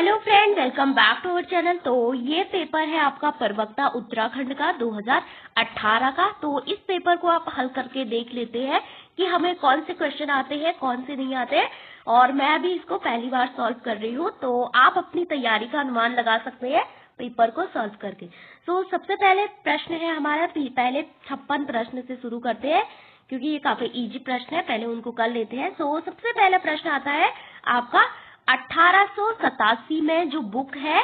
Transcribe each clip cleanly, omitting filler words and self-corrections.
Hello friend, welcome back to our channel. तो ये paper है आपका प्रवक्ता उत्तराखंड का 2018 का। तो इस पेपर को आप हल करके देख लेते हैं कि हमें कौन से क्वेश्चन आते हैं, कौन से नहीं आते हैं। और मैं अभी इसको पहली बार सॉल्व कर रही हूँ, तो आप अपनी तैयारी का अनुमान लगा सकते हैं पेपर को सॉल्व करके। तो सबसे पहले प्रश्न है हमारा, पहले 56 प्रश्न से शुरू करते हैं क्योंकि ये काफी इजी प्रश्न है, पहले उनको कर लेते हैं। तो सबसे पहला प्रश्न आता है आपका 1887 में जो बुक है,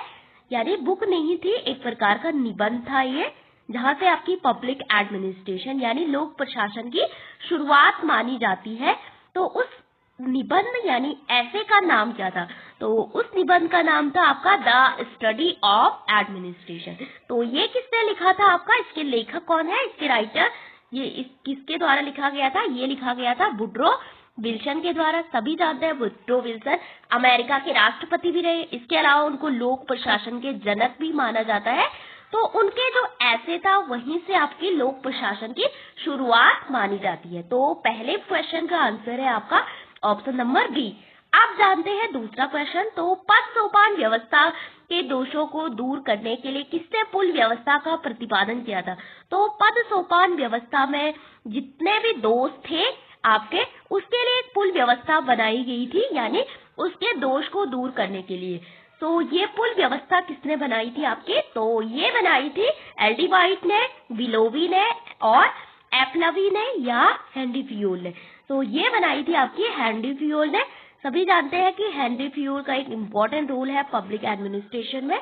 यानी बुक नहीं थी, एक प्रकार का निबंध था ये, जहां से आपकी पब्लिक एडमिनिस्ट्रेशन यानी लोक प्रशासन की शुरुआत मानी जाती है। तो उस निबंध यानी ऐसे का नाम क्या था? तो उस निबंध का नाम था आपका द स्टडी ऑफ एडमिनिस्ट्रेशन। तो ये किसने लिखा था आपका, इसके लेखक कौन है, इसके राइटर, ये किसके द्वारा लिखा गया था? ये लिखा गया था वुड्रो विल्सन के द्वारा। सभी जानते हैं वुड्रो विल्सन अमेरिका के राष्ट्रपति भी रहे, इसके अलावा उनको लोक प्रशासन के जनक भी माना जाता है। तो उनके जो ऐसे था वहीं से आपकी लोक प्रशासन की शुरुआत मानी जाती है। तो पहले क्वेश्चन का आंसर है आपका ऑप्शन नंबर बी। आप जानते हैं दूसरा क्वेश्चन। तो पद सोपान व्यवस्था के दोषों को दूर करने के लिए किसने पुल व्यवस्था का प्रतिपादन किया था? तो पद सोपान व्यवस्था में जितने भी दोष थे आपके, उसके लिए एक पुल व्यवस्था बनाई गई थी, यानी उसके दोष को दूर करने के लिए। तो ये पुल व्यवस्था किसने बनाई थी आपके? तो ये बनाई थी एल डी वाइट ने, विलोवी ने और एपलवी ने या हेनरी फ्यूल ने। तो ये बनाई थी आपकी हेनरी फ्यूल ने। सभी जानते हैं कि हेनरी फ्यूल का एक इम्पोर्टेंट रोल है पब्लिक एडमिनिस्ट्रेशन में।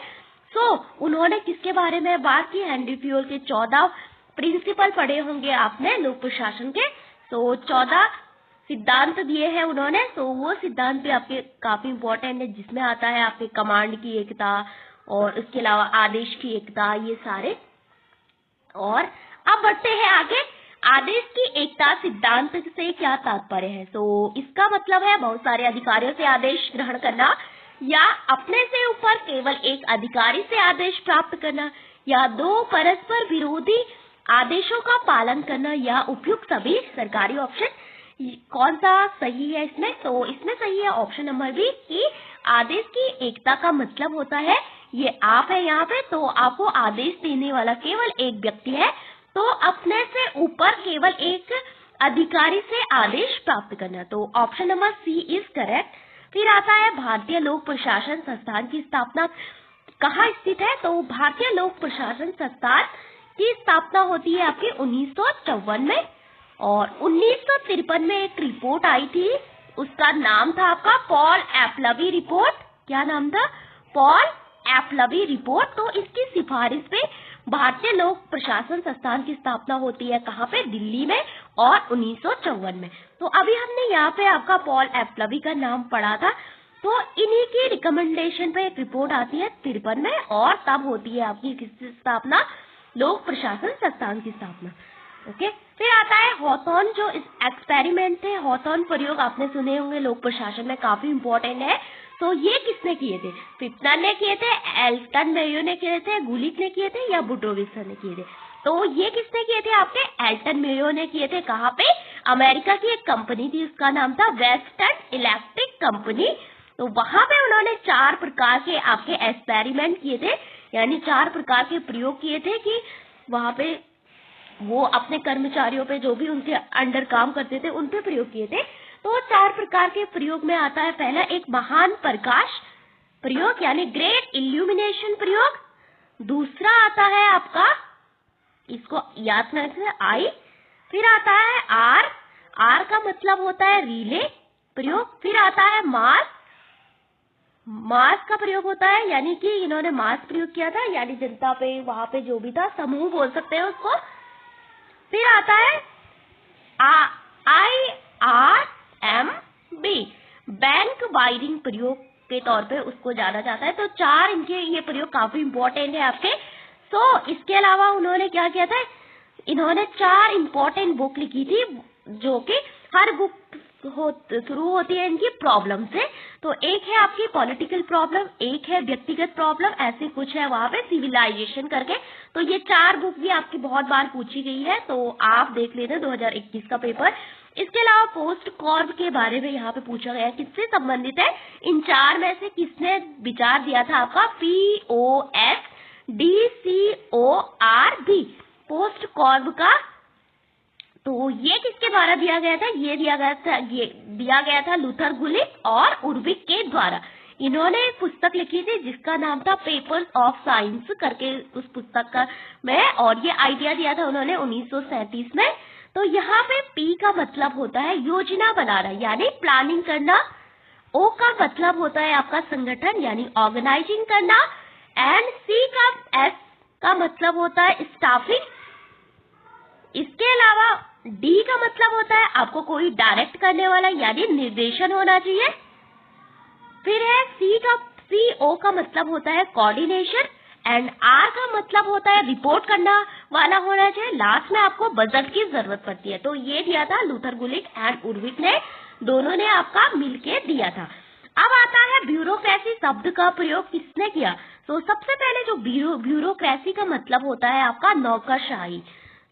उन्होंने किसके बारे में बात की? हेनरी फ्यूल के 14 प्रिंसिपल पढ़े होंगे आपने लोक प्रशासन के। तो 14 सिद्धांत दिए हैं उन्होंने। तो वो सिद्धांत भी आपके काफी इम्पोर्टेंट है, जिसमें आता है आपके कमांड की एकता और इसके अलावा आदेश की एकता, ये सारे। और अब बढ़ते हैं आगे। आदेश की एकता सिद्धांत से क्या तात्पर्य है? तो इसका मतलब है बहुत सारे अधिकारियों से आदेश ग्रहण करना, या अपने से ऊपर केवल एक अधिकारी से आदेश प्राप्त करना, या दो परस्पर विरोधी आदेशों का पालन करना, या उपयुक्त सभी सरकारी ऑप्शन। कौन सा सही है इसमें? तो इसमें सही है ऑप्शन नंबर बी कि आदेश की एकता का मतलब होता है, ये आप है यहाँ पे, तो आपको आदेश देने वाला केवल एक व्यक्ति है, तो अपने से ऊपर केवल एक अधिकारी से आदेश प्राप्त करना। तो option number C is correct. फिर आता है भारतीय लोक प्रशासन संस्थान की स्थापना कहाँ स्थित है? तो भारतीय लोक प्रशासन संस्थान की स्थापना होती है आपकी 1954 में, और 1953 में एक रिपोर्ट आई थी, उसका नाम था आपका पॉल एपलवी रिपोर्ट। क्या नाम था? Paul Appleby report. तो इसकी सिफारिश पे भारतीय लोक प्रशासन संस्थान की स्थापना होती है कहाँ पे? दिल्ली में, और 1954 में। तो अभी हमने यहाँ पे आपका पॉल एपलवी का नाम पढ़ा था। तो इन्हीं की रिकमेंडेशन पे एक रिपोर्ट आती है 53 में, और तब होती है आपकी किसकी स्थापना? लोक प्रशासन संस्थान की स्थापना। ओके। फिर आता है हॉथॉर्न, जो एक्सपेरिमेंट थे, हॉथॉर्न प्रयोग आपने सुने होंगे लोक प्रशासन में, काफी इम्पोर्टेंट है। तो ये किसने किए थे? फिफ्टन ने किए थे, एल्टन मेयो ने किए थे, गुलिक ने किए थे, या वुड्रो विल्सन ने किए थे? तो ये किसने किए थे आपके? एल्टन मेयो ने किए थे। कहाँ पे? अमेरिका की एक कंपनी थी, उसका नाम था वेस्टर्न इलेक्ट्रिक कंपनी। तो वहां पे उन्होंने 4 प्रकार के आपके एक्सपेरिमेंट किए थे, यानी 4 प्रकार के प्रयोग किए थे कि वहां पे वो अपने कर्मचारियों पे, जो भी उनके अंडर काम करते थे, उन पे प्रयोग किए थे। तो 4 प्रकार के प्रयोग में आता है पहला एक महान प्रकाश प्रयोग, यानी ग्रेट इल्यूमिनेशन प्रयोग। दूसरा आता है आपका, इसको याद रखना, आई। फिर आता है आर, आर का मतलब होता है रिले प्रयोग। फिर आता है मास, मास का प्रयोग होता है, यानी कि इन्होंने मास प्रयोग किया था, यानी जनता पे, वहां पे जो भी था, समूह बोल सकते हैं उसको। फिर आता है IRMB, बैंक वायरिंग प्रयोग के तौर पे उसको जाना जाता है। तो 4 इनके ये प्रयोग काफी इम्पोर्टेंट है आपके। इसके अलावा उन्होंने क्या किया था? इन्होंने 4 इम्पोर्टेंट बुक लिखी थी, जो कि हर बुक शुरू होती है इनकी प्रॉब्लम से। तो एक है आपकी पॉलिटिकल प्रॉब्लम, एक है व्यक्तिगत प्रॉब्लम, ऐसे कुछ है वहां पे सिविलाइजेशन करके। तो ये 4 बुक भी आपकी बहुत बार पूछी गई है, तो आप देख लेते हैं 2021 का पेपर। इसके अलावा पोस्ट कॉर्ब के बारे में यहाँ पे पूछा गया किससे संबंधित है, इन चार में से किसने विचार दिया था आपका POSDCORB पोस्ट कॉर्ब का। तो ये किसके द्वारा दिया गया था, ये दिया गया था लूथर गुलिक और उर्विक के द्वारा। इन्होंने एक पुस्तक लिखी थी जिसका नाम था पेपर्स ऑफ साइंस करके उस पुस्तक का में, और ये आइडिया दिया था उन्होंने 1937 में। तो यहाँ पे P का मतलब होता है योजना बनाना यानी प्लानिंग करना, O का मतलब होता है आपका संगठन यानी ऑर्गेनाइजिंग करना, एंड S का मतलब होता है स्टाफिंग। इसके अलावा D का मतलब होता है आपको कोई डायरेक्ट करने वाला यानी निर्देशन होना चाहिए। फिर है CO का मतलब होता है कोऑर्डिनेशन, एंड R का मतलब होता है रिपोर्ट करना वाला होना चाहिए। लास्ट में आपको बजट की जरूरत पड़ती है। तो ये दिया था लूथर गुलिक एंड उर्विक ने, दोनों ने आपका मिलके दिया था। अब आता है ब्यूरोक्रेसी शब्द का प्रयोग किसने किया। तो सबसे पहले जो ब्यूरोक्रेसी का मतलब होता है आपका नौकरशाही।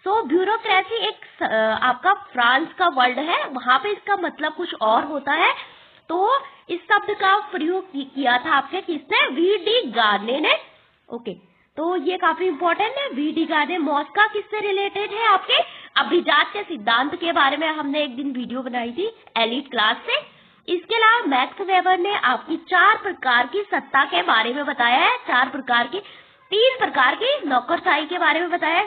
तो ब्यूरोक्रेसी एक आपका फ्रांस का वर्ड है, वहां पे इसका मतलब कुछ और होता है। तो इस शब्द का प्रयोग किया था आपके किसने, V.D. गार्ने ने। ओके, तो ये काफी इंपॉर्टेंट है। V.D. गार्ने मॉस्का किससे रिलेटेड है, आपके अभिजात के सिद्धांत के बारे में हमने एक दिन वीडियो बनाई थी एलिट क्लास से। इसके अलावा मैक्स वेबर ने आपकी 4 प्रकार की सत्ता के बारे में बताया है, 3 प्रकार की नौकरशाही के बारे में बताया है,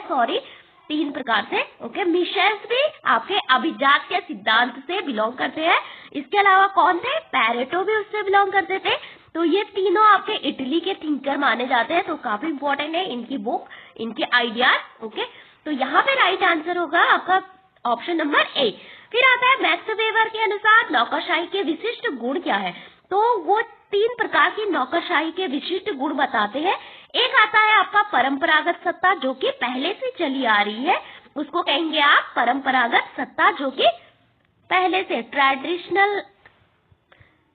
3 प्रकार से। ओके, मिशेल्स भी आपके अभिजात के सिद्धांत से बिलोंग करते हैं। इसके अलावा कौन थे, पैरेटो भी उससे बिलोंग करते थे। तो ये तीनों आपके इटली के थिंकर माने जाते हैं। तो काफी इंपॉर्टेंट है इनकी बुक, इनके आइडियाज। ओके, तो यहाँ पे राइट आंसर होगा आपका ऑप्शन नंबर A। फिर आता है मैक्स वेबर के अनुसार नौकरशाही के विशिष्ट गुण क्या है। तो वो 3 प्रकार की नौकरशाही के विशिष्ट गुण बताते हैं। एक आता है आपका परंपरागत सत्ता जो कि पहले से चली आ रही है, उसको कहेंगे आप परंपरागत सत्ता, जो कि पहले से ट्रेडिशनल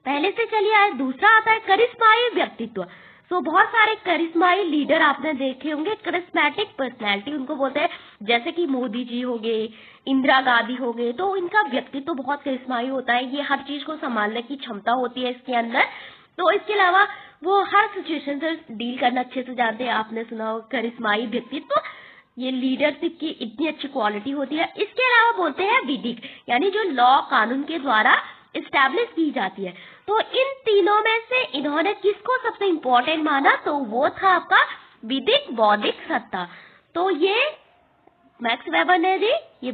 पहले से चली आए। दूसरा आता है करिश्माई व्यक्तित्व। तो बहुत सारे करिश्माई लीडर आपने देखे होंगे, करिश्मेटिक पर्सनैलिटी उनको बोलते हैं, जैसे कि मोदी जी हो गए, इंदिरा गांधी हो गए। तो इनका व्यक्तित्व बहुत करिश्माई होता है, ये हर चीज को संभालने की क्षमता होती है इसके अंदर। तो इसके अलावा वो हर सिचुएशन से डील करना अच्छे से जानते हैं। आपने सुना हो करिश्माई व्यक्तित्व, ये लीडरशिप की इतनी अच्छी क्वालिटी होती है। इसके अलावा बोलते हैं विधिक, यानी जो लॉ कानून के द्वारा इस्टेब्लिश की जाती है। तो इन तीनों में से इन्होंने किसको सबसे इम्पोर्टेंट माना, तो वो था आपका विधिक बौद्धिक सत्ता। तो ये मैक्स वेबर ने दी, ये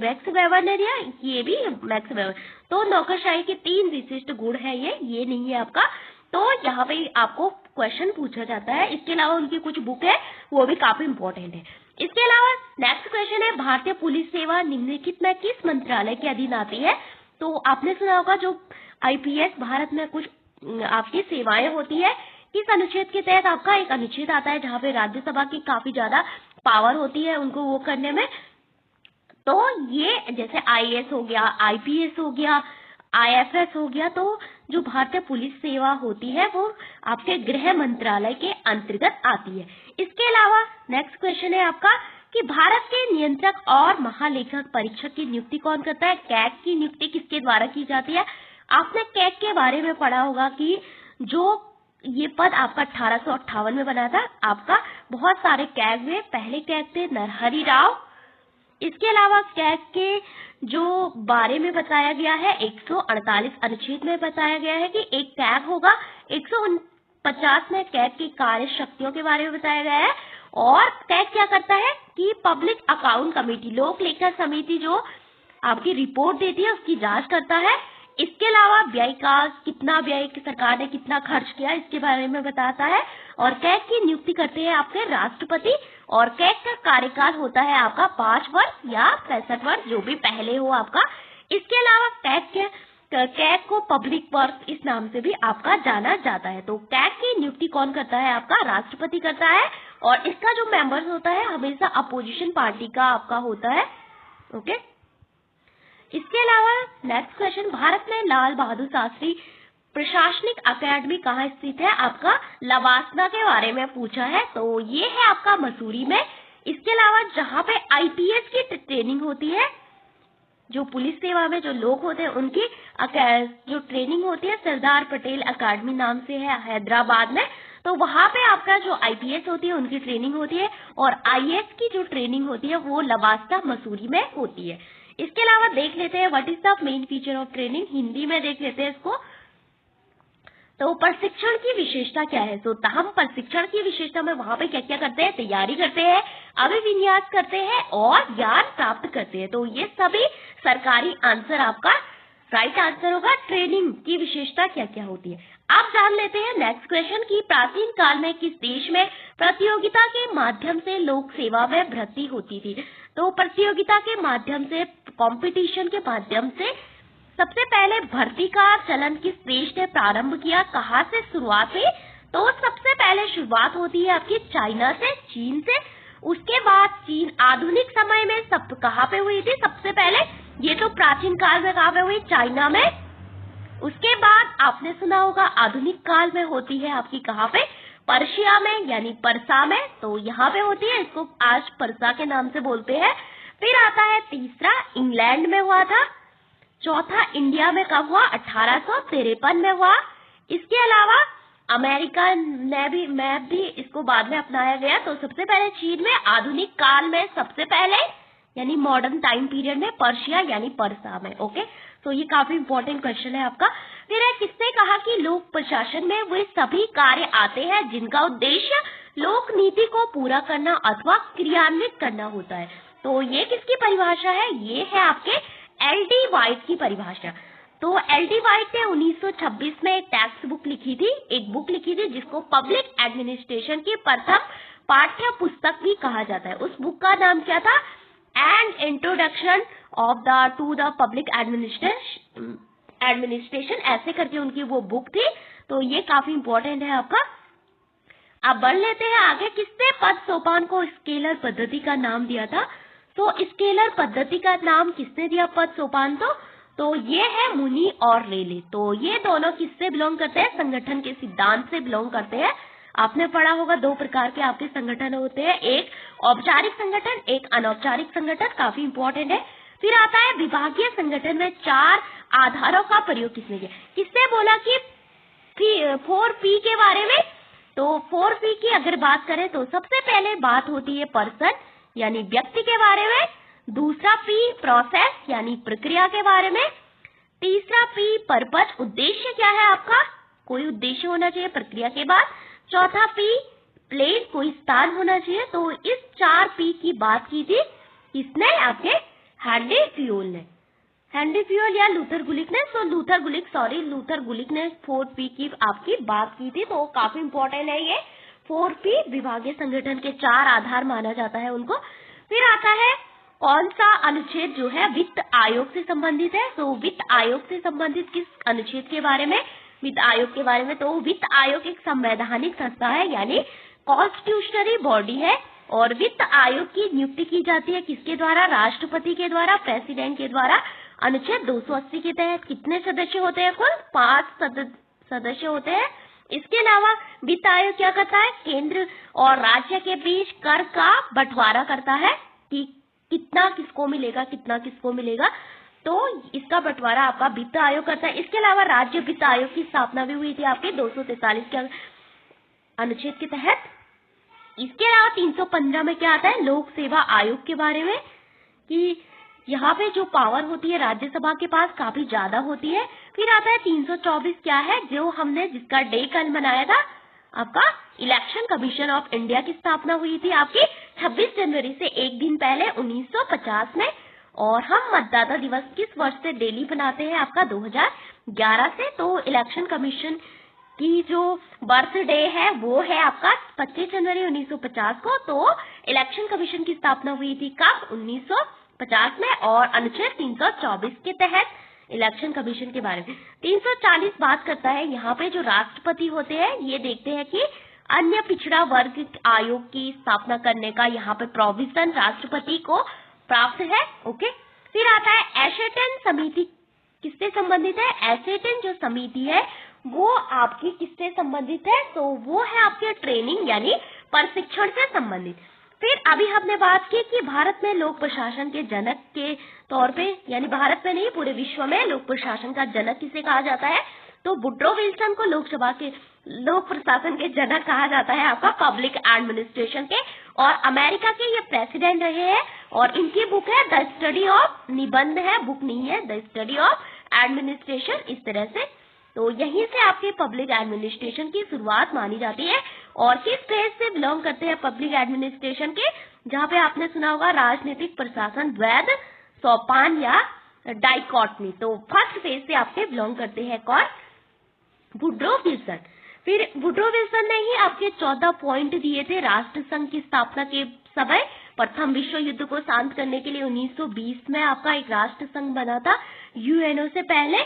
भी मैक्स वेबर। तो नौकरशाही के 3 विशिष्ट गुण है, ये नहीं है आपका। तो यहाँ पे आपको क्वेश्चन पूछा जाता है। इसके अलावा उनकी कुछ बुक है, वो भी काफी इंपॉर्टेंट है। इसके अलावा नेक्स्ट क्वेश्चन है भारतीय पुलिस सेवा निम्नलिखित में किस मंत्रालय के अधीन आती है। तो आपने सुना होगा जो IPS भारत में कुछ आपकी सेवाएं होती है, किस अनुच्छेद के तहत आपका एक अनुच्छेद आता है जहाँ पे राज्यसभा की काफी ज्यादा पावर होती है उनको वो करने में। तो ये जैसे IAS हो गया, IPS हो गया, IFS हो गया। तो जो भारतीय पुलिस सेवा होती है वो आपके गृह मंत्रालय के अंतर्गत आती है। इसके अलावा नेक्स्ट क्वेश्चन है आपका कि भारत के नियंत्रक और महालेखक परीक्षक की नियुक्ति कौन करता है। कैग की नियुक्ति किसके द्वारा की जाती है। आपने कैग के बारे में पढ़ा होगा कि जो ये पद आपका 1858 में बना था। आपका बहुत सारे कैग हुए, पहले कैग थे नरहरि राव। इसके अलावा कैग के जो बारे में बताया गया है 148 अनुच्छेद में बताया गया है कि एक कैग होगा। 150 में कैग की कार्य शक्तियों के बारे में बताया गया है। और कैग क्या करता है कि पब्लिक अकाउंट कमेटी, लोक लेखा समिति जो आपकी रिपोर्ट देती है उसकी जांच करता है। इसके अलावा व्यय का कितना व्यय सरकार ने कितना खर्च किया इसके बारे में बताता है। और कैग की नियुक्ति करते हैं आपके राष्ट्रपति। और कैग का कार्यकाल होता है आपका 5 वर्ष या 65 वर्ष, जो भी पहले हो आपका। इसके अलावा कैग को पब्लिक वर्क इस नाम से भी आपका जाना जाता है। तो कैग की नियुक्ति कौन करता है, आपका राष्ट्रपति करता है। और इसका जो मेंबर्स होता है हमेशा अपोजिशन पार्टी का आपका होता है। ओके, इसके अलावा नेक्स्ट क्वेश्चन, भारत में लाल बहादुर शास्त्री प्रशासनिक अकेडमी कहाँ स्थित है। आपका लवासना के बारे में पूछा है। तो ये है आपका मसूरी में। इसके अलावा जहाँ पे IPS की ट्रेनिंग होती है जो पुलिस सेवा में जो लोग होते हैं उनकी जो ट्रेनिंग होती है सरदार पटेल अकेडमी नाम से है हैदराबाद में। तो वहाँ पे आपका जो आईपीएस होती है उनकी ट्रेनिंग होती है और आईएएस की जो ट्रेनिंग होती है वो लवासा मसूरी में होती है। इसके अलावा देख लेते हैं what is the main feature of training, Hindi में देख लेते हैं इसको। तो प्रशिक्षण की विशेषता क्या है? तो हम प्रशिक्षण की विशेषता में वहां पे क्या क्या करते हैं? तैयारी करते हैं, अभिविन्यास करते हैं और ज्ञान प्राप्त करते हैं। तो ये सभी सरकारी आंसर आपका राइट आंसर होगा। ट्रेनिंग की विशेषता क्या क्या होती है आप जान लेते हैं। नेक्स्ट क्वेश्चन की प्राचीन काल में किस देश में प्रतियोगिता के माध्यम से लोक सेवा में भर्ती होती थी? तो प्रतियोगिता के माध्यम से, कंपटीशन के माध्यम से सबसे पहले भर्ती का चलन किस देश ने प्रारंभ किया? कहाँ से शुरुआत हुई? तो सबसे पहले शुरुआत होती है आपकी चाइना से, चीन से। उसके बाद चीन आधुनिक समय में सब कहाँ पे हुई थी? सबसे पहले ये तो प्राचीन काल में कहाँ पे हुई? चाइना में। उसके बाद आपने सुना होगा आधुनिक काल में होती है आपकी कहाँ पे? पर्शिया में यानी परसा में। तो यहाँ पे होती है, इसको आज परसा के नाम से बोलते हैं। फिर आता है तीसरा, इंग्लैंड में हुआ था। चौथा इंडिया में कब हुआ? 1853 में हुआ। इसके अलावा अमेरिका में भी इसको बाद में अपनाया गया। तो सबसे पहले चीन में, आधुनिक काल में सबसे पहले यानी मॉडर्न टाइम पीरियड में पर्शिया यानी परसा में। ओके, तो ये काफी इंपॉर्टेंट क्वेश्चन है आपका। फिर है किसने कहा कि लोक प्रशासन में वे सभी कार्य आते हैं जिनका उद्देश्य लोक नीति को पूरा करना अथवा क्रियान्वित करना होता है? तो ये किसकी परिभाषा है? ये है आपके एल.डी. वाइट की परिभाषा। तो एल.डी. वाइट ने 1926 में एक टेक्स्ट बुक लिखी थी, जिसको पब्लिक एडमिनिस्ट्रेशन की प्रथम पाठ्य पुस्तक भी कहा जाता है। उस बुक का नाम क्या था? An introduction to the public administration, ऐसे करके उनकी वो बुक थी। तो ये काफी इंपॉर्टेंट है आपका। अब बढ़ लेते हैं आगे। किसने पद सोपान को स्केलर पद्धति का नाम दिया था? तो स्केलर पद्धति का नाम किसने दिया पद सोपान को? तो ये है मुनि और रेले। तो ये दोनों किससे बिलोंग करते हैं? संगठन के सिद्धांत से बिलोंग करते हैं। आपने पढ़ा होगा दो प्रकार के आपके संगठन होते हैं, एक औपचारिक संगठन, एक अनौपचारिक संगठन, काफी इंपॉर्टेंट है। फिर आता है विभागीय संगठन में 4 आधारों का प्रयोग किसने किया? किसने बोला कि 4P के बारे में? तो 4P की अगर बात करें तो सबसे पहले बात होती है पर्सन यानी व्यक्ति के बारे में। दूसरा P प्रोसेस यानी प्रक्रिया के बारे में। तीसरा P पर्पस, उद्देश्य क्या है आपका? कोई उद्देश्य होना चाहिए प्रक्रिया के बाद। चौथा P प्लेस, कोई स्थान होना चाहिए। तो इस 4P की बात की थी किसने? आपके हेनरी फ्यूल ने, हेनरी फ्यूल या लूथर गुलिक ने। तो लूथर गुलिक ने 4P की आपकी बात की थी। तो काफी इंपॉर्टेंट है ये 4P। विभागीय संगठन के 4 आधार माना जाता है उनको। फिर आता है कौन सा अनुच्छेद जो है वित्त आयोग से संबंधित है? तो वित्त आयोग से संबंधित किस अनुच्छेद के बारे में? वित्त आयोग के बारे में। तो वित्त आयोग एक संवैधानिक संस्था है यानी कॉन्स्टिट्यूशनरी बॉडी है। और वित्त आयोग की नियुक्ति की जाती है किसके द्वारा? राष्ट्रपति के द्वारा, प्रेसिडेंट के द्वारा। अनुच्छेद 280 के तहत कितने सदस्य होते हैं? कुल 5 सदस्य होते हैं। इसके अलावा वित्त आयोग क्या करता है? केंद्र और राज्य के बीच कर का बंटवारा करता है कि कितना किसको मिलेगा, कितना किसको मिलेगा। तो इसका बंटवारा आपका वित्त आयोग करता है। इसके अलावा राज्य वित्त आयोग की स्थापना भी हुई थी आपके 243 के अनुच्छेद के तहत। इसके अलावा 315 में क्या आता है? लोक सेवा आयोग के बारे में, कि यहाँ पे जो पावर होती है राज्यसभा के पास काफी ज्यादा होती है। फिर आता है 324, क्या है? जो हमने जिसका डे कल मनाया था आपका इलेक्शन कमीशन ऑफ इंडिया की स्थापना हुई थी आपकी 26 जनवरी से एक दिन पहले 1950 में। और हम मतदाता दिवस किस वर्ष से डेली बनाते हैं? आपका 2011 से। तो इलेक्शन कमीशन की जो बर्थडे है वो है आपका 25 जनवरी 1950 को। तो इलेक्शन कमीशन की स्थापना हुई थी कब? 1950 में। और अनुच्छेद 324 के तहत इलेक्शन कमीशन के बारे में 340 बात करता है। यहाँ पे जो राष्ट्रपति होते हैं ये देखते हैं कि अन्य पिछड़ा वर्ग आयोग की स्थापना करने का यहाँ पे प्रोविजन राष्ट्रपति को प्राप्त है। ओके, फिर आता है एशेटन समिति किससे संबंधित है? एशेटन जो समिति है वो आपकी किससे संबंधित है? तो वो है आपके ट्रेनिंग यानी प्रशिक्षण से संबंधित। फिर अभी हमने बात की कि भारत में लोक प्रशासन के जनक के तौर पे, यानी भारत में नहीं पूरे विश्व में लोक प्रशासन का जनक किसे कहा जाता है, तो वुड्रो विल्सन को लोकसभा के लोक प्रशासन के जनक कहा जाता है आपका पब्लिक एडमिनिस्ट्रेशन के, और अमेरिका के ये प्रेसिडेंट रहे हैं। और इनकी बुक है द स्टडी ऑफ, निबंध है, बुक नहीं है, द स्टडी ऑफ एडमिनिस्ट्रेशन, इस तरह से। तो यहीं से आपके पब्लिक एडमिनिस्ट्रेशन की शुरुआत मानी जाती है। और किस फेज से बिलोंग करते हैं पब्लिक एडमिनिस्ट्रेशन के, जहाँ पे आपने सुना होगा राजनीतिक प्रशासन द्वैध सोपान या डाइकोटमी। तो फर्स्ट फेज से आपके बिलोंग करते हैं कौन, वुड्रो विल्सन। फिर वुड्रो विल्सन ने ही आपके 14 पॉइंट दिए थे राष्ट्र संघ की स्थापना के समय। प्रथम विश्व युद्ध को शांत करने के लिए 1920 में आपका एक राष्ट्र संघ बना था यूएनओ से पहले।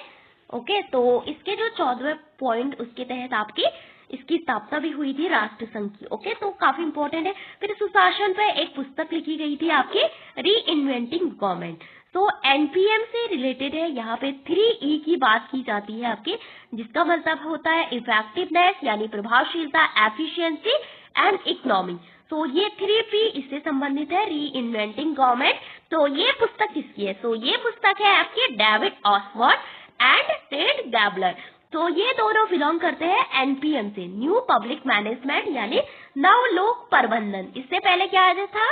ओके, तो इसके जो 14 पॉइंट, उसके तहत आपकी इसकी स्थापना भी हुई थी राष्ट्र संघ की। ओके, तो काफी इंपॉर्टेंट है। फिर सुशासन पे एक पुस्तक लिखी गई थी आपकी, री इन्वेंटिंग गवर्नमेंट। तो एनपीएम से रिलेटेड है, यहाँ पे 3E की बात की जाती है आपकी, जिसका मतलब होता है इफेक्टिवनेस यानी प्रभावशीलता, एफिशिएंसी एंड इकोनॉमी। तो ये 3P इससे संबंधित है, री इन्वेंटिंग गवर्नमेंट। तो ये पुस्तक किसकी है, तो ये पुस्तक है आपकी डेविड ऑसवर्थ एंड टेड गैबलर। तो ये दोनों बिलोंग करते हैं एनपीएम से, न्यू पब्लिक मैनेजमेंट यानी नव लोक प्रबंधन। इससे पहले क्या आया था,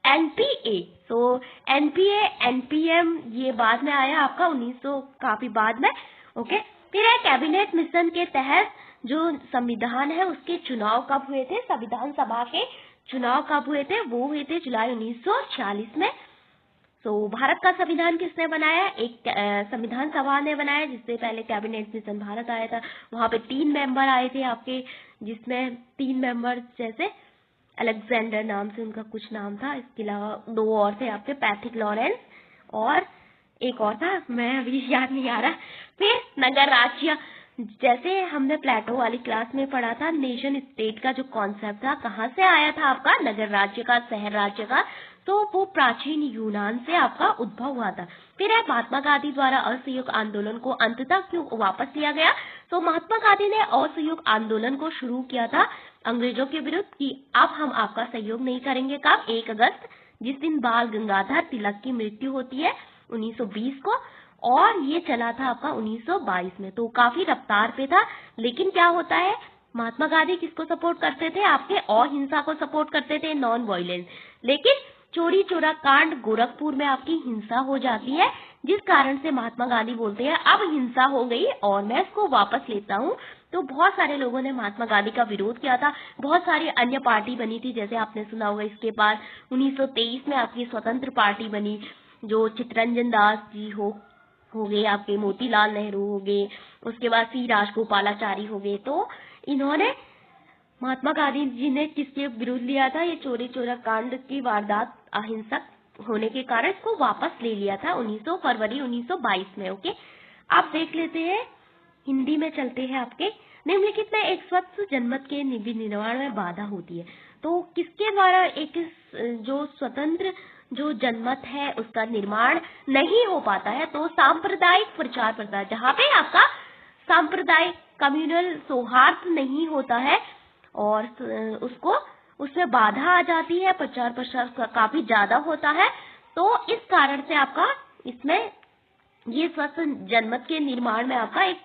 एनपीए। तो एनपीए, एनपीएम ये बाद में आया आपका 1900 काफी बाद में। ओके, फिर है कैबिनेट मिशन के तहत जो संविधान है उसके चुनाव कब हुए थे, संविधान सभा के चुनाव कब हुए थे, वो हुए थे जुलाई 1946 में। तो भारत का संविधान किसने बनाया, एक संविधान सभा ने बनाया, जिससे पहले कैबिनेट मिशन भारत आया था। वहां पे 3 मेंबर आए थे आपके, जिसमें 3 मेंबर जैसे अलेक्जेंडर नाम से उनका कुछ नाम था, इसके अलावा 2 और थे आपके, पैथिक लॉरेंस और एक और था, मैं अभी याद नहीं आ रहा। फिर नगर राज्य, जैसे हमने प्लेटो वाली क्लास में पढ़ा था, नेशन स्टेट का जो कॉन्सेप्ट था कहाँ से आया था आपका, नगर राज्य का, शहर राज्य का। तो वो प्राचीन यूनान से आपका उद्भव हुआ था। फिर है महात्मा गांधी द्वारा असहयोग आंदोलन को अंततः क्यों वापस लिया गया, तो महात्मा गांधी ने असहयोग आंदोलन को शुरू किया था अंग्रेजों के विरुद्ध कि अब हम आपका सहयोग नहीं करेंगे। कब, 1 अगस्त, जिस दिन बाल गंगाधर तिलक की मृत्यु होती है 1920 को, और ये चला था आपका 1922 में। तो काफी रफ्तार पे था। लेकिन क्या होता है, महात्मा गांधी किसको सपोर्ट करते थे, आपके अहिंसा को सपोर्ट करते थे, नॉन वायलेंस। लेकिन चोरी चोरा कांड गोरखपुर में आपकी हिंसा हो जाती है, जिस कारण से महात्मा गांधी बोलते हैं अब हिंसा हो गई और मैं इसको वापस लेता हूँ। तो बहुत सारे लोगों ने महात्मा गांधी का विरोध किया था। बहुत सारी अन्य पार्टी बनी थी, जैसे आपने सुना होगा इसके बाद 1923 में आपकी स्वतंत्र पार्टी बनी, जो चित्तरंजन दास जी हो गए, आपके मोतीलाल नेहरू हो गए, उसके बाद सी राजगोपालाचारी हो गए। तो इन्होंने, महात्मा गांधी जी ने किसके विरुद्ध लिया था, ये चोरी चोरा कांड की वारदात अहिंसक होने के कारण इसको वापस ले लिया था 19 फरवरी 1922 में। ओके, आप देख लेते हैं, हिंदी में चलते हैं आपके। निम्नलिखित में एक स्वच्छ जनमत के निर्माण में बाधा होती है। तो किसके द्वारा एक जो स्वतंत्र जो जनमत है उसका निर्माण नहीं हो पाता है, तो सांप्रदायिक प्रचार प्रसार, जहाँ पे आपका सांप्रदायिक कम्युनल सौहार्द नहीं होता है और उसको उसमें बाधा आ जाती है, प्रचार प्रसार काफी ज्यादा होता है। तो इस कारण से आपका इसमें ये स्वस्थ जनमत के निर्माण में आपका एक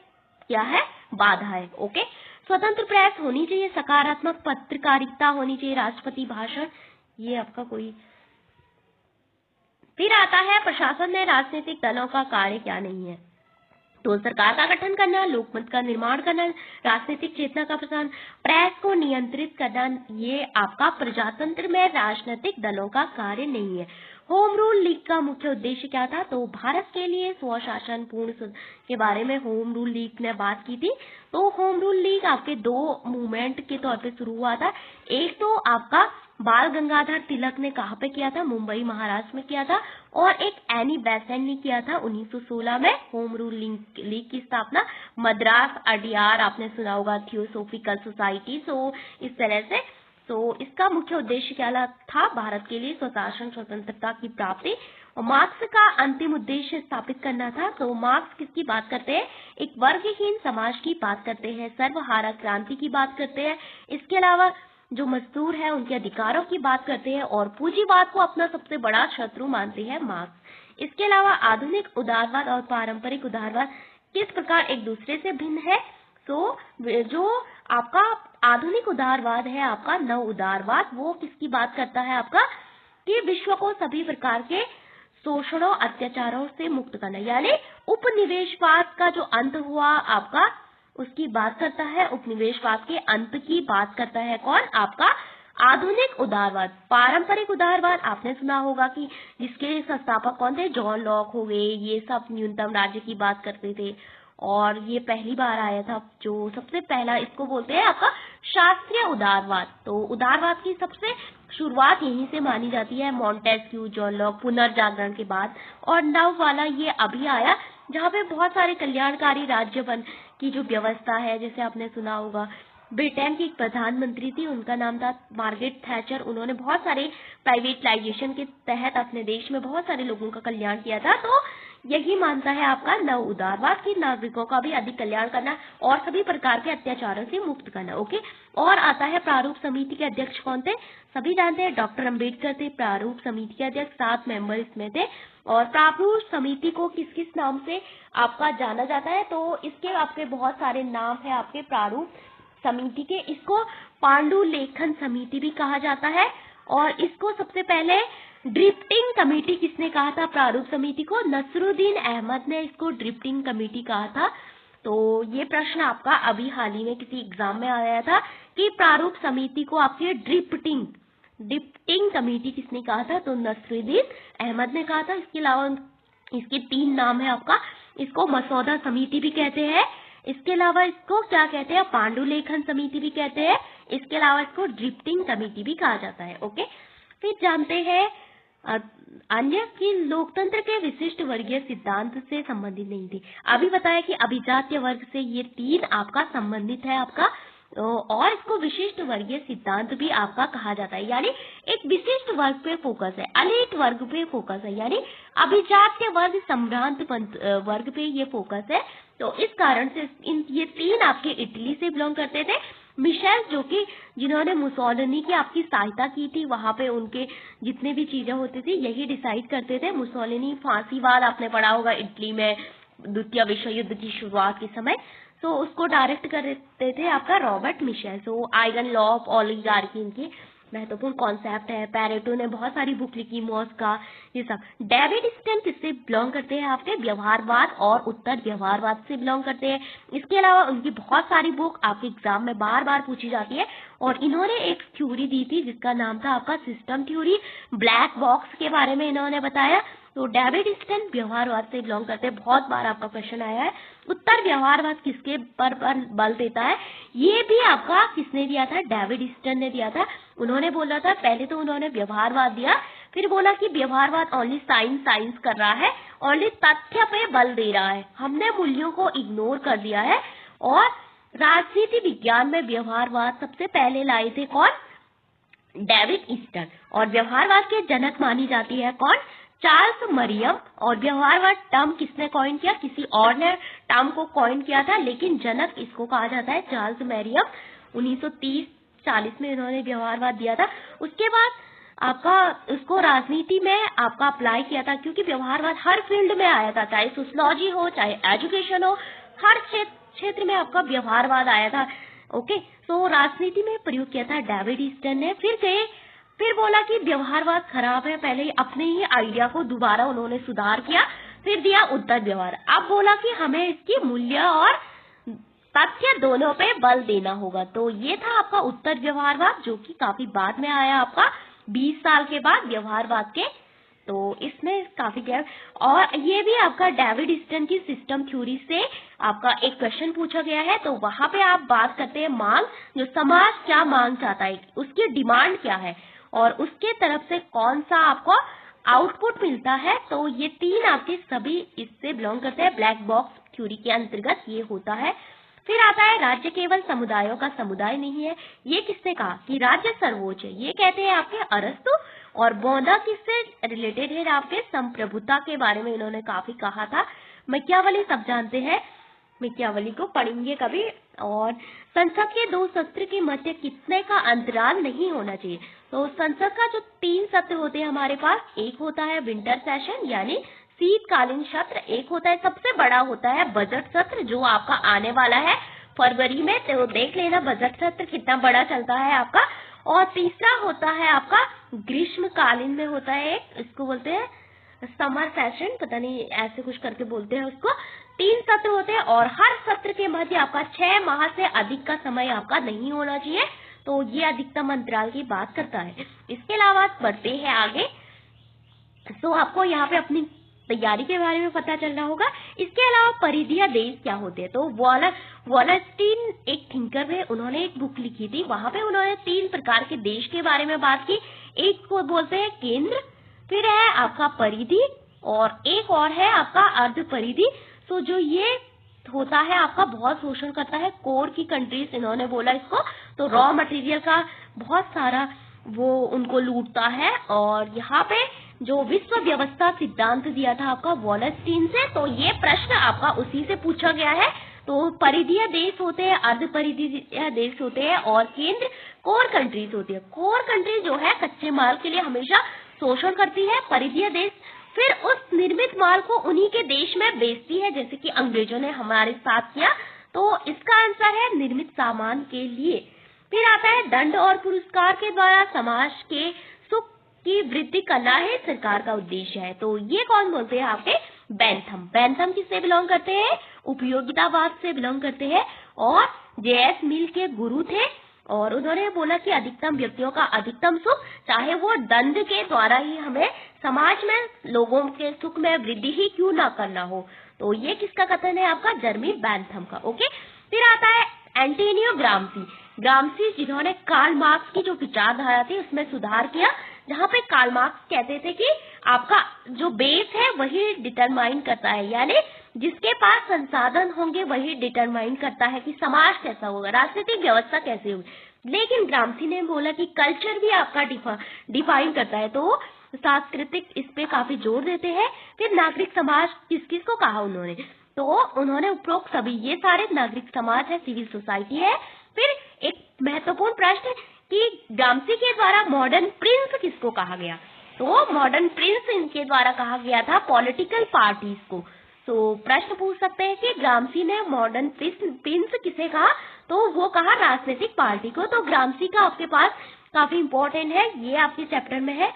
क्या है, बाधा है। ओके, स्वतंत्र प्रेस होनी चाहिए, सकारात्मक पत्रकारिता होनी चाहिए, राष्ट्रपति भाषण, ये आपका कोई। फिर आता है प्रशासन में राजनीतिक दलों का कार्य क्या नहीं है, तो सरकार का गठन करना, लोकमत का निर्माण करना, राजनीतिक चेतना का प्रसारण, प्रेस को नियंत्रित करना, ये आपका प्रजातंत्र में राजनीतिक दलों का कार्य नहीं है। होम रूल लीग का मुख्य उद्देश्य क्या था, तो भारत के लिए स्वशासन पूर्ण के बारे में होम रूल लीग ने बात की थी। तो होम रूल लीग आपके 2 मूवमेंट के तौर पे शुरू हुआ था। एक तो आपका बाल गंगाधर तिलक ने कहाँ पे किया था, मुंबई महाराष्ट्र में किया था, और एक एनी बेसेंट ने किया था 1916 में होम रूल लीग की स्थापना। मद्रास अडियार आपने सुना होगा, थियोसोफिकल सोसाइटी। सो इस तरह से, तो इसका मुख्य उद्देश्य क्या था, भारत के लिए स्वशासन स्वतंत्रता की प्राप्ति। और मार्क्स का अंतिम उद्देश्य स्थापित करना था। तो मार्क्स किसकी बात करते हैं, एक वर्गहीन समाज की बात करते हैं, सर्वहारा क्रांति की बात करते हैं। इसके अलावा जो मजदूर है उनके अधिकारों की बात करते हैं और पूंजीवाद को अपना सबसे बड़ा शत्रु मानते हैं मार्क्स। इसके अलावा आधुनिक उदारवाद और पारंपरिक उदारवाद किस प्रकार एक दूसरे से भिन्न है? तो जो आपका आधुनिक उदारवाद है, आपका नव उदारवाद, वो किसकी बात करता है? आपका कि विश्व को सभी प्रकार के शोषणों अत्याचारों से मुक्त करना, यानी उपनिवेशवाद का जो अंत हुआ आपका, उसकी बात करता है। उपनिवेशवाद के अंत की बात करता है कौन? आपका आधुनिक उदारवाद। पारंपरिक उदारवाद आपने सुना होगा कि जिसके संस्थापक कौन थे? जॉन लॉक हो गए, ये सब न्यूनतम राज्य की बात करते थे और ये पहली बार आया था। जो सबसे पहला इसको बोलते हैं आपका शास्त्रीय उदारवाद। तो उदारवाद की सबसे शुरुआत यहीं से मानी जाती है, मॉन्टेस्क्यू, जॉन लॉक, पुनर्जागरण के बाद। और नव वाला ये अभी आया जहाँ पे बहुत सारे कल्याणकारी राज्य बन की जो व्यवस्था है, जैसे आपने सुना होगा ब्रिटेन की एक प्रधानमंत्री थी, उनका नाम था मार्गरेट थैचर। उन्होंने बहुत सारे प्राइवेटाइजेशन के तहत अपने देश में बहुत सारे लोगों का कल्याण किया था। तो यही मानता है आपका नव उदारवाद की नागरिकों का भी अधिक कल्याण करना और सभी प्रकार के अत्याचारों से मुक्त करना। ओके, और आता है प्रारूप समिति के अध्यक्ष कौन थे? सभी जानते हैं, डॉक्टर अम्बेडकर थे प्रारूप समिति के अध्यक्ष। 7 मेंबर इसमें थे। और प्रारूप समिति को किस किस नाम से आपका जाना जाता है? तो इसके आपके बहुत सारे नाम है आपके प्रारूप समिति के। इसको पांडुलेखन समिति भी कहा जाता है और इसको सबसे पहले ड्रिफ्टिंग कमेटी किसने कहा था? प्रारूप समिति को नसरुद्दीन अहमद ने इसको ड्रिफ्टिंग कमेटी कहा था। तो ये प्रश्न आपका अभी हाल ही में किसी एग्जाम में आया था कि प्रारूप समिति को आपके ड्रिफ्टिंग कमेटी किसने कहा था? तो नसरुद्दीन अहमद ने कहा था। इसके अलावा इसके 3 नाम है आपका, इसको मसौदा समिति भी कहते हैं, इसके अलावा इसको क्या कहते हैं? पांडुलेखन समिति भी कहते हैं, इसके अलावा इसको ड्रिफ्टिंग कमेटी भी कहा जाता है। ओके, फिर जानते हैं अन्य कि लोकतंत्र के विशिष्ट वर्गीय सिद्धांत से संबंधित नहीं थे। अभी बताया कि अभिजात्य वर्ग से ये 3 आपका संबंधित है आपका, और इसको विशिष्ट वर्गीय सिद्धांत भी आपका कहा जाता है, यानी एक विशिष्ट वर्ग पे फोकस है, एलीट वर्ग पे फोकस है, यानी अभिजात्य वर्ग संभ्रांत वर्ग पे ये फोकस है। तो इस कारण से ये 3 आपके इटली से बिलोंग करते थे। मिशेल, जो कि जिन्होंने मुसोलिनी की आपकी सहायता की थी, वहां पे उनके जितने भी चीजें होती थी यही डिसाइड करते थे। मुसोलिनी फांसीवाद आपने पढ़ा होगा इटली में द्वितीय विश्व युद्ध की शुरुआत के समय। तो उसको डायरेक्ट करते थे आपका Robert Michels. So iron law of oligarchy इनकी महत्वपूर्ण कॉन्सेप्ट है। पैरेटो ने बहुत सारी बुक लिखी, मॉस का, ये सब। डेविड स्टेन किससे बिलोंग करते हैं? आपके व्यवहारवाद और उत्तर व्यवहारवाद से बिलोंग करते हैं। इसके अलावा उनकी बहुत सारी बुक आपके एग्जाम में बार बार पूछी जाती है और इन्होंने एक थ्योरी दी थी जिसका नाम था आपका सिस्टम थ्योरी। ब्लैक बॉक्स के बारे में इन्होंने बताया। तो डेविड स्टेन व्यवहारवाद से बिलोंग करते हैं, बहुत बार आपका क्वेश्चन आया है। उत्तर व्यवहारवाद किसके पर बल देता है? ये भी आपका किसने दिया था? डेविड स्टेन ने दिया था। उन्होंने बोला था, पहले तो उन्होंने व्यवहारवाद दिया, फिर बोला कि व्यवहारवाद ओनली साइंस कर रहा है, ओनली तथ्य पे बल दे रहा है, हमने मूल्यों को इग्नोर कर दिया है। और राजनीति विज्ञान में व्यवहारवाद सबसे पहले लाए थे कौन? David Easton. और व्यवहारवाद के जनक मानी जाती है कौन? Charles Merriam. और व्यवहारवाद टर्म किसने कॉइन किया? किसी और ने टर्म को कॉइन किया था, लेकिन जनक इसको कहा जाता है चार्ल्स मरियम। 1930-40 में इन्होंने व्यवहारवाद दिया था। उसके बाद आपका उसको राजनीति में आपका अप्लाई किया था, क्योंकि व्यवहारवाद हर फील्ड में आया था, चाहे सोशियोलॉजी हो, चाहे एजुकेशन हो, हर क्षेत्र में आपका व्यवहारवाद आया था। ओके, तो राजनीति में प्रयोग किया था डेविड स्टेन ने। फिर बोला कि व्यवहारवाद खराब है, पहले ही अपने ही आइडिया को दोबारा उन्होंने सुधार किया, फिर दिया उत्तर व्यवहार। अब बोला कि हमें इसकी मूल्य और तथ्य दोनों पे बल देना होगा। तो ये था आपका उत्तर व्यवहारवाद, जो कि काफी बाद में आया, आपका 20 साल के बाद व्यवहारवाद के। तो इसमें काफी गैप। और ये भी आपका डेविड स्टेन की सिस्टम थ्योरी से आपका एक क्वेश्चन पूछा गया है। तो वहां पे आप बात करते हैं मांग, जो समाज क्या मांग चाहता है, उसकी डिमांड क्या है और उसके तरफ से कौन सा आपको आउटपुट मिलता है। तो ये 3 आपके सभी इससे बिलोंग करते हैं, ब्लैक बॉक्स थ्योरी के अंतर्गत ये होता है। फिर आता है राज्य केवल समुदायों का समुदाय नहीं है। ये किसने कहा कि राज्य सर्वोच्च है? ये कहते हैं आपके अरस्तु। और बौद्धा किससे रिलेटेड है? आपके संप्रभुता के बारे में इन्होंने काफी कहा था। मैकियावेली सब जानते हैं, मित्यावली को पढ़ेंगे कभी। और संसद के 2 सत्र के मध्य कितने का अंतराल नहीं होना चाहिए। तो संसद का जो 3 सत्र होते हैं हमारे पास, एक होता है विंटर सेशन यानी शीतकालीन सत्र, एक होता है सबसे बड़ा होता है बजट सत्र जो आपका आने वाला है फरवरी में, तो देख लेना बजट सत्र कितना बड़ा चलता है आपका। और तीसरा होता है आपका ग्रीष्मकालीन में होता है एक, इसको बोलते हैं समर सेशन, पता नहीं ऐसे कुछ करके बोलते हैं उसको। 3 सत्र होते हैं और हर सत्र के मध्य आपका 6 माह से अधिक का समय आपका नहीं होना चाहिए। तो ये अधिकतम अंतराल की बात करता है। इसके अलावा बढ़ते हैं आगे। तो आपको यहाँ पे अपनी तैयारी के बारे में पता चलना होगा। इसके अलावा परिधीय देश क्या होते हैं। तो वॉलस्टीन एक थिंकर है, उन्होंने एक बुक लिखी थी, वहां पे उन्होंने 3 प्रकार के देश के बारे में बात की। एक को बोलते हैं केंद्र, फिर है आपका परिधि और एक और है आपका अर्ध परिधि। तो जो ये होता है आपका बहुत शोषण करता है कोर की कंट्रीज, इन्होंने बोला इसको। तो रॉ मटेरियल का बहुत सारा वो उनको लूटता है। और यहाँ पे जो विश्व व्यवस्था सिद्धांत दिया था आपका वॉलस्टीन से, तो ये प्रश्न आपका उसी से पूछा गया है। तो परिधीय देश होते हैं, अर्ध परिधीय देश होते हैं और केंद्र कोर कंट्रीज होती है। कोर कंट्रीज जो है कच्चे माल के लिए हमेशा शोषण करती है। परिधीय देश फिर उस निर्मित माल को उन्हीं के देश में बेचती है, जैसे कि अंग्रेजों ने हमारे साथ किया। तो इसका आंसर है निर्मित सामान के लिए। फिर आता है दंड और पुरस्कार के द्वारा समाज के सुख की वृद्धि करना है सरकार का उद्देश्य है। तो ये कौन बोलते हैं आपके बेंथम। बेंथम किससे बिलोंग करते हैं, उपयोगितावाद से बिलोंग करते हैं और जेएस मिल के गुरु थे। और उन्होंने बोला कि अधिकतम व्यक्तियों का अधिकतम सुख, चाहे वो दंड के द्वारा ही हमें समाज में लोगों के सुख में वृद्धि ही क्यों ना करना हो। तो ये किसका कथन है आपका, जर्मी बेंथम का। ओके, फिर आता है एंटोनियो ग्राम्सी। ग्राम्सी जिन्होंने कार्ल मार्क्स की जो विचारधारा थी उसमें सुधार किया, जहाँ पे कार्ल मार्क्स कहते थे कि आपका जो बेस है वही डिटरमाइन करता है, यानी जिसके पास संसाधन होंगे वही डिटरमाइन करता है कि समाज कैसा होगा, राजनीतिक व्यवस्था कैसी होगी। लेकिन ग्राम्सी ने बोला कि कल्चर भी आपका डिफाइन करता है, तो सांस्कृतिक इस पे काफी जोर देते हैं। फिर नागरिक समाज किस किस को कहा उन्होंने, तो उन्होंने उपरोक्त सभी, ये सारे नागरिक समाज है, सिविल सोसाइटी है। फिर एक महत्वपूर्ण प्रश्न कि ग्राम्सी के द्वारा मॉडर्न प्रिंस किसको कहा गया। तो मॉडर्न प्रिंस इनके द्वारा कहा गया था पॉलिटिकल पार्टीज को। तो प्रश्न पूछ सकते हैं कि ग्राम्सी ने मॉडर्न प्रिंस किसे कहा, तो वो कहा राजनीतिक पार्टी को। तो ग्राम्सी का आपके पास काफी इंपॉर्टेंट है, ये आपके चैप्टर में है।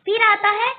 फिर आता है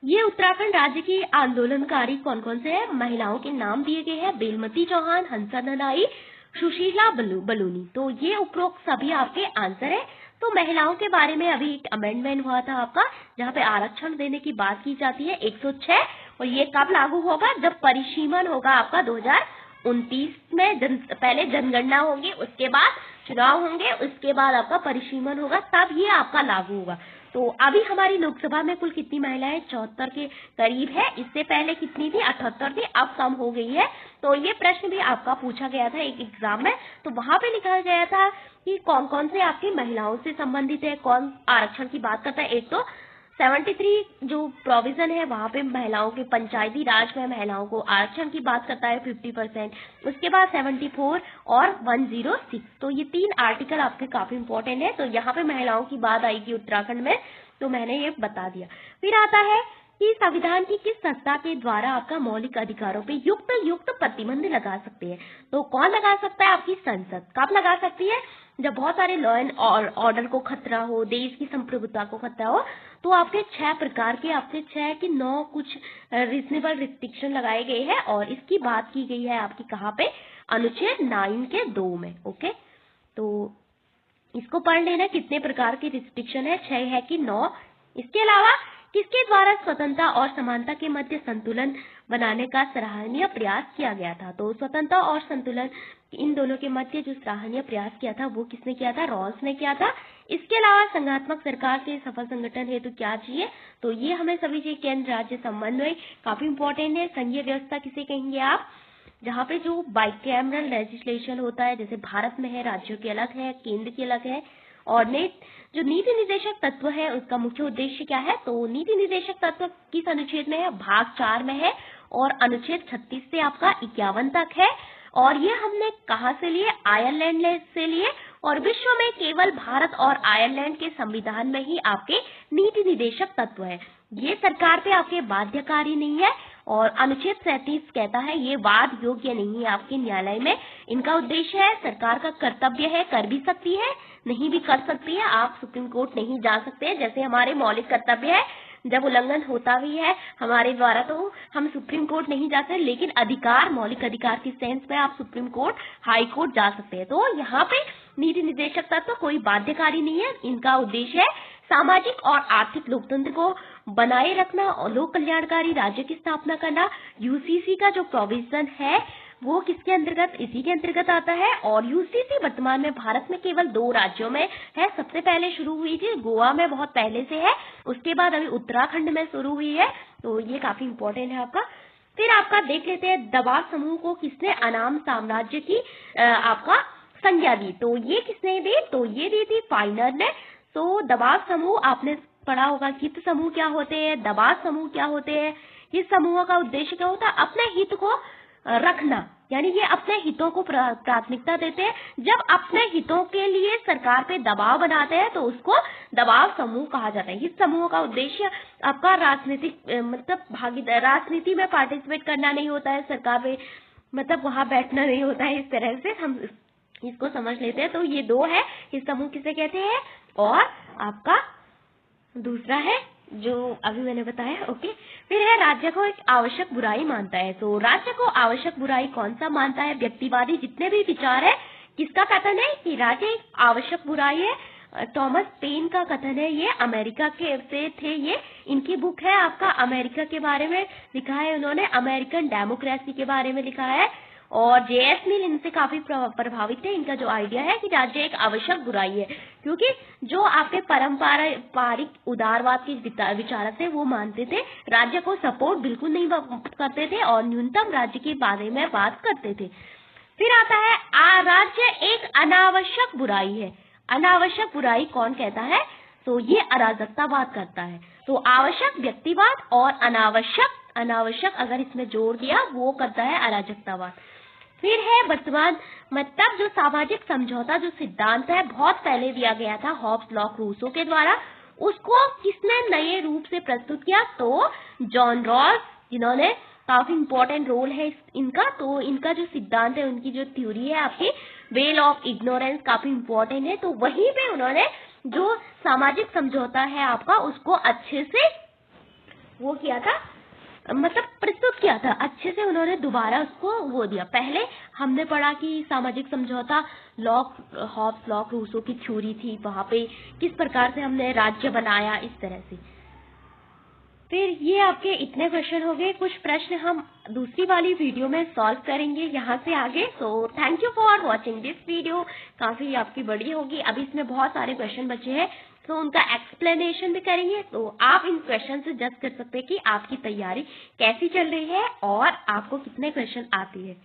ये उत्तराखंड राज्य की आंदोलनकारी कौन कौन से हैं, महिलाओं के नाम दिए गए हैं, बेलमती चौहान, हंसा दनाई, सुशीला बलूनी। तो ये उपरोक्त सभी आपके आंसर है। तो महिलाओं के बारे में अभी एक अमेंडमेंट हुआ था आपका, जहाँ पे आरक्षण देने की बात की जाती है 106, और ये कब लागू होगा, जब परिसीमन होगा आपका 2029 में। पहले जनगणना होगी, उसके बाद चुनाव होंगे, उसके बाद आपका परिसीमन होगा, तब ये आपका लागू होगा। तो अभी हमारी लोकसभा में कुल कितनी महिलाएं, 74 के करीब है। इससे पहले कितनी थी, 78 थी, अब कम हो गई है। तो ये प्रश्न भी आपका पूछा गया था एक एग्जाम में, तो वहां पे लिखा गया था कि कौन कौन से आपकी महिलाओं से संबंधित है, कौन आरक्षण की बात करता है। एक तो 73 जो प्रोविजन है वहां पे महिलाओं के पंचायती राज में महिलाओं को आरक्षण की बात करता है 50%। उसके बाद 74 और 106, तो ये 3 आर्टिकल आपके काफी इंपॉर्टेंट है। तो यहाँ पे महिलाओं की बात आएगी उत्तराखंड में, तो मैंने ये बता दिया। फिर आता है कि संविधान की किस संस्था के द्वारा आपका मौलिक अधिकारों पे युक्त प्रतिबंध लगा सकते हैं। तो कौन लगा सकता है, आपकी संसद। कब लगा सकती है, जब बहुत सारे लॉ एंड ऑर्डर को खतरा हो, देश की संप्रभुता को खतरा हो। तो आपके 6 प्रकार के, आपके 6 की 9 कुछ रीजनेबल रिस्ट्रिक्शन लगाए गए हैं, और इसकी बात की गई है आपकी कहाँ पे, अनुच्छेद 9 के 2 में। ओके, तो इसको पढ़ लेना, कितने प्रकार की रिस्ट्रिक्शन है, 6 है कि 9। इसके अलावा किसके द्वारा स्वतंत्रता और समानता के मध्य संतुलन बनाने का सराहनीय प्रयास किया गया था। तो स्वतंत्रता और संतुलन, इन दोनों के मध्य जो सराहनीय प्रयास किया था वो किसने किया था, रॉल्स ने किया था। इसके अलावा संघात्मक सरकार के सफल संगठन हेतु क्या चाहिए, तो ये हमें सभी चाहिए, केंद्र राज्य समन्वय, काफी इंपॉर्टेंट है। संघीय व्यवस्था किसे कहेंगे आप, जहाँ पे जो बाइकैमरल लेजिस्लेशन होता है, जैसे भारत में है, राज्यों के अलग है, केंद्र के अलग है। और जो नीति निर्देशक तत्व है उसका मुख्य उद्देश्य क्या है, तो नीति निर्देशक तत्व किस अनुच्छेद में है, भाग 4 में है। और अनुच्छेद 36 से आपका 51 तक है। और ये हमने कहाँ से लिए? आयरलैंड से लिए। और विश्व में केवल भारत और आयरलैंड के संविधान में ही आपके नीति निर्देशक तत्व है। ये सरकार पे आपके बाध्यकारी नहीं है। और अनुच्छेद 37 कहता है ये वाद योग्य नहीं है आपके न्यायालय में। इनका उद्देश्य है, सरकार का कर्तव्य है, कर भी सकती है, नहीं भी कर सकती है। आप सुप्रीम कोर्ट नहीं जा सकते, जैसे हमारे मौलिक कर्तव्य है, जब उल्लंघन होता भी है हमारे द्वारा तो हम सुप्रीम कोर्ट नहीं जाते, लेकिन अधिकार, मौलिक अधिकार की सेंस में आप सुप्रीम कोर्ट, हाई कोर्ट जा सकते हैं। तो यहाँ पे नीति निर्देशक तत्व कोई बाध्यकारी नहीं है। इनका उद्देश्य है सामाजिक और आर्थिक लोकतंत्र को बनाए रखना और लोक कल्याणकारी राज्य की स्थापना करना। यूसीसी का जो प्रोविजन है वो किसके अंतर्गत? इसी के अंतर्गत आता है। और यूसीसी वर्तमान में भारत में केवल 2 राज्यों में है। सबसे पहले शुरू हुई थी गोवा में, बहुत पहले से है, उसके बाद अभी उत्तराखंड में शुरू हुई है। तो ये काफी इंपॉर्टेंट है आपका। फिर आपका देख लेते हैं दबाव समूह को किसने अनाम साम्राज्य की आपका संज्ञा दी? तो ये किसने दी? तो ये दी थी फाइनर ने। तो दबाव समूह आपने पढ़ा होगा, हित समूह क्या होते हैं, दबाव समूह क्या होते हैं। इस समूह का उद्देश्य क्या होता है? अपने हित को रखना, यानी ये अपने हितों को प्राथमिकता देते हैं। जब अपने हितों के लिए सरकार पे दबाव बनाते हैं तो उसको दबाव समूह कहा जाता है। इस समूह का उद्देश्य आपका राजनीतिक मतलब भागीदार, राजनीति में पार्टिसिपेट करना नहीं होता है, सरकार पे मतलब वहां बैठना नहीं होता है। इस तरह से हम इसको समझ लेते हैं। तो ये 2 है, इस समूह किसे कहते हैं। और आपका दूसरा है जो अभी मैंने बताया, ओके। फिर है राज्य को एक आवश्यक बुराई मानता है। तो राज्य को आवश्यक बुराई कौन सा मानता है? व्यक्तिवादी जितने भी विचार है, किसका कथन है कि राज्य एक आवश्यक बुराई है? थॉमस पेन का कथन है। ये अमेरिका के से थे, ये इनकी बुक है आपका, अमेरिका के बारे में लिखा है उन्होंने, अमेरिकन डेमोक्रेसी के बारे में लिखा है। और जेएस मिल इनसे काफी प्रभावित है। इनका जो आइडिया है कि राज्य एक आवश्यक बुराई है, क्योंकि जो आपके पारंपरिक उदारवाद के विचारक थे वो मानते थे राज्य को सपोर्ट बिल्कुल नहीं करते थे और न्यूनतम राज्य के बारे में बात करते थे। फिर आता है राज्य एक अनावश्यक बुराई है। अनावश्यक बुराई कौन कहता है? तो ये अराजकतावाद करता है। तो आवश्यक व्यक्तिवाद और अनावश्यक अगर इसमें जोड़ दिया वो करता है अराजकतावाद। फिर है वर्तमान मतलब जो सामाजिक समझौता जो सिद्धांत है बहुत पहले दिया गया था हॉब्स लॉक रूसो के द्वारा, उसको किसने नए रूप से प्रस्तुत किया? तो जॉन रॉस, जिन्होंने काफी इंपॉर्टेंट रोल है इनका। तो इनका जो सिद्धांत है, उनकी जो थ्योरी है आपकी वेल ऑफ इग्नोरेंस, काफी इंपॉर्टेंट है। तो वहीं पे उन्होंने जो सामाजिक समझौता है आपका उसको अच्छे से वो किया था, मतलब प्रस्तुत किया था अच्छे से। उन्होंने दोबारा उसको वो दिया। पहले हमने पढ़ा कि सामाजिक समझौता हॉब्स लॉक रूसो की थ्योरी थी, वहां पे किस प्रकार से हमने राज्य बनाया, इस तरह से। फिर ये आपके इतने क्वेश्चन हो गए। कुछ प्रश्न हम दूसरी वाली वीडियो में सॉल्व करेंगे यहाँ से आगे। So thank you for watching this video. काफी आपकी बड़ी होगी। अभी इसमें बहुत सारे क्वेश्चन बचे हैं, तो उनका एक्सप्लेनेशन भी करेंगे। तो आप इन क्वेश्चन से जज कर सकते हैं कि आपकी तैयारी कैसी चल रही है और आपको कितने क्वेश्चन आती है।